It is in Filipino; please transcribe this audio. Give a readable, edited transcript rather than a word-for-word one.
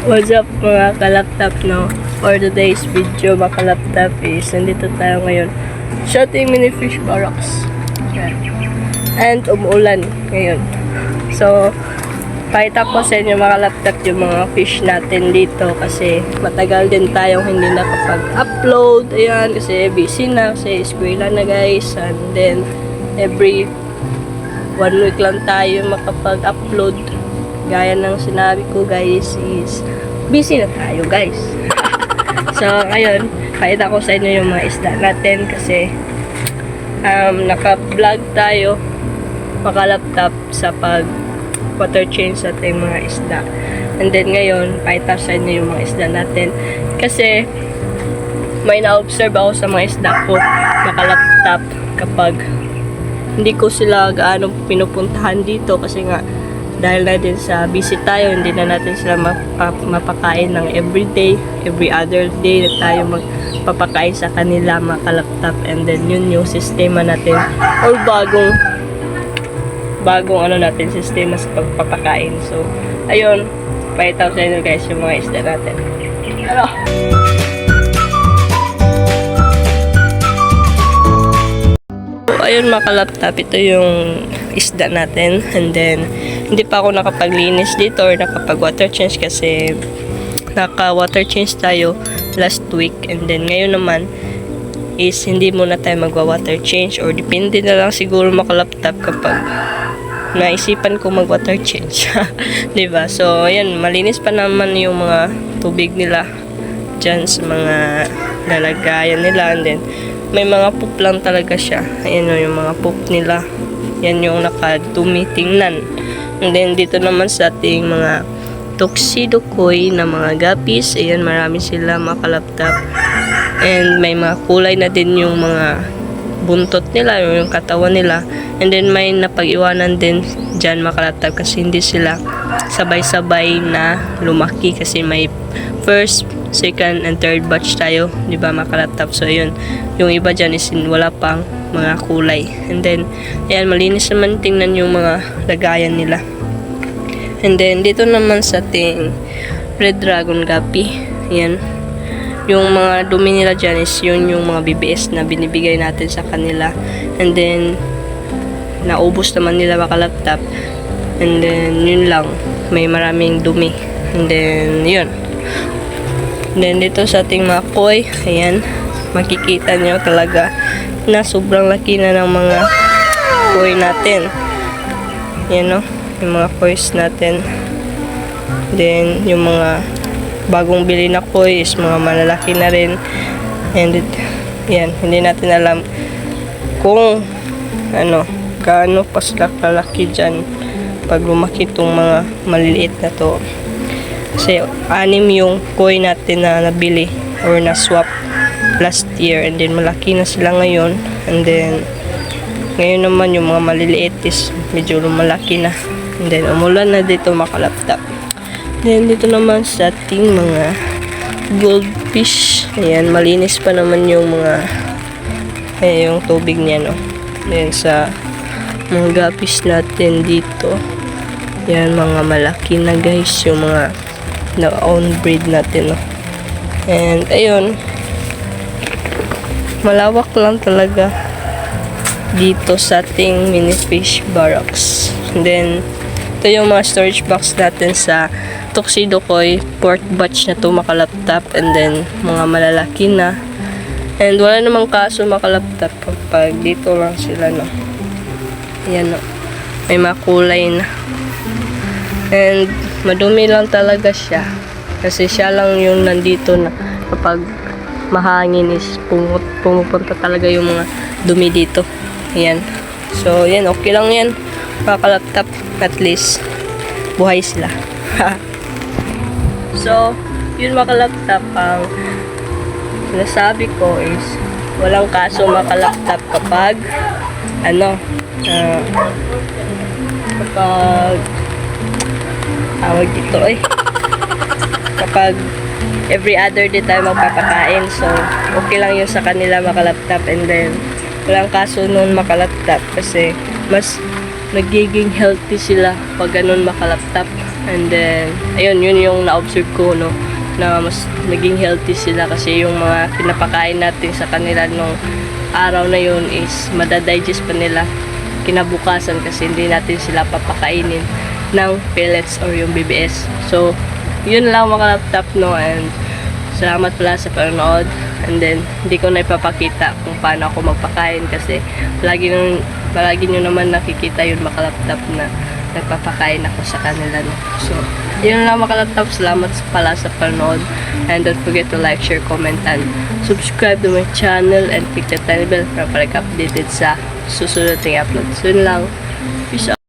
What's up mga kalaptop, no? For today's video mga kalaptop is nandito tayo ngayon sa ating mini fish barracks. Yan. And umuulan ngayon. So, pakita ko sa inyo mga kalaptop yung mga fish natin dito kasi matagal din tayong hindi nakapag-upload. Ayan, kasi busy na, kasi eskwela na guys. And then, every 1 week lang tayo makapag-upload. Gaya ng sinabi ko guys is busy na tayo guys. So ngayon, pakita ko sa inyo yung mga isda natin kasi naka-vlog tayo makalaptop sa pag water change sa ating mga isda. And then ngayon, pakita sa inyo yung mga isda natin kasi may na-observe ako sa mga isda ko makalaptop kapag hindi ko sila gaano pinupuntahan dito kasi nga dahil na din sa busy tayo, hindi na natin sila mapakain ng everyday, every other day na tayo magpapakain sa kanila mga kalaptop. And then yun yung sistema natin or bagong ano natin, sistema sa pagpapakain. So, ayun, pakita ko sa inyo guys yung mga isda natin. Ano? Ayun mga kalaptop, ito yung isda natin. And then hindi pa ako nakapaglinis dito or nakapag water change kasi naka water change tayo last week. And then ngayon naman is hindi muna tayo magwa water change or depende na lang siguro mga kalaptop kapag naisipan ko mag water change. Diba? So ayan, malinis pa naman yung mga tubig nila dyan sa mga lalagayan nila. And then may mga poop lang talaga siya. Ayan o, yung mga poop nila. Yan yung nakadumi tingnan. And then dito naman sa ating mga tuxedo koi na mga guppies. Ayan, marami sila mga kalaptop. And may mga kulay na din yung mga buntot nila, yung katawan nila. And then may napag-iwanan din dyan mga kalaptop kasi hindi sila sabay-sabay na lumaki kasi may first, second, and third batch tayo, di ba mga kalaptop? So yun, yung iba dyan is wala pang mga kulay. And then ayan, malinis naman tingnan yung mga lagayan nila. And then dito naman sa ating red dragon guppy, ayan, yung mga dumi nila dyan is yun yung mga BBS na binibigay natin sa kanila. And then naubos naman nila mga kalaptop. And then yun lang, may maraming dumi. And then yun. Then dito sa ating mga koi, ayan, makikita nyo talaga na sobrang laki na ng mga koi natin. Yan no, yung mga kois natin. Then yung mga bagong bili na koi is mga malalaki na rin. And yan, hindi natin alam kung ano, gaano pa sila kalaki dyan pag lumaki itong mga maliliit na to. Kasi 6 yung koi natin na nabili or na swap last year. And then malaki na sila ngayon. And then ngayon naman yung mga maliliit is medyo lumalaki na. And then umulan na dito mga kalaptop. Then dito naman sa ating mga goldfish. Ayan, malinis pa naman yung mga yung tubig niya, no. Then sa mga guppies natin dito, yan, mga malaki na guys yung mga na own breed natin, no. And ayun, malawak lang talaga dito sa ating mini fish barracks. And then ito yung mga storage box natin sa tuxedo koi, 4th batch na to makalaptop. And then mga malalaki na. And wala namang kaso makalaptop kapag dito lang sila, no. Ayan, no, may mga kulay na. And madumi lang talaga siya kasi siya lang yung nandito na kapag mahangin is pumupunta talaga yung mga dumi dito. Ayan, so yan, okay lang yan mga kalaptop, at least buhay sila. So yun mga kalaptop, ang sinasabi ko is walang kaso mga kalaptop kapag ano, kapag tawag dito kapag every other day tayo magpapakain. So okay lang yun sa kanila makalaptop. And then walang kaso nun makalaptop kasi mas nagiging healthy sila pag ganun makalaptop. And then, ayun, yun yung na-observe ko, no, na mas naging healthy sila kasi yung mga pinapakain natin sa kanila nung araw na yun is madadigest pa nila kinabukasan kasi hindi natin sila papakainin ng pellets or yung BBS. So, yun lang mga laptop, no, and salamat pala sa panonood. And then, hindi ko na ipapakita kung paano ako magpakain kasi palagi nyo naman nakikita yun mga laptop na nagpapakain ako sa kanila, no. So, yun lang mga laptop. Salamat pala sa panonood. And don't forget to like, share, comment, and subscribe to my channel and click the tiny bell para updated sa susunod na upload. So, yun lang. Peace out.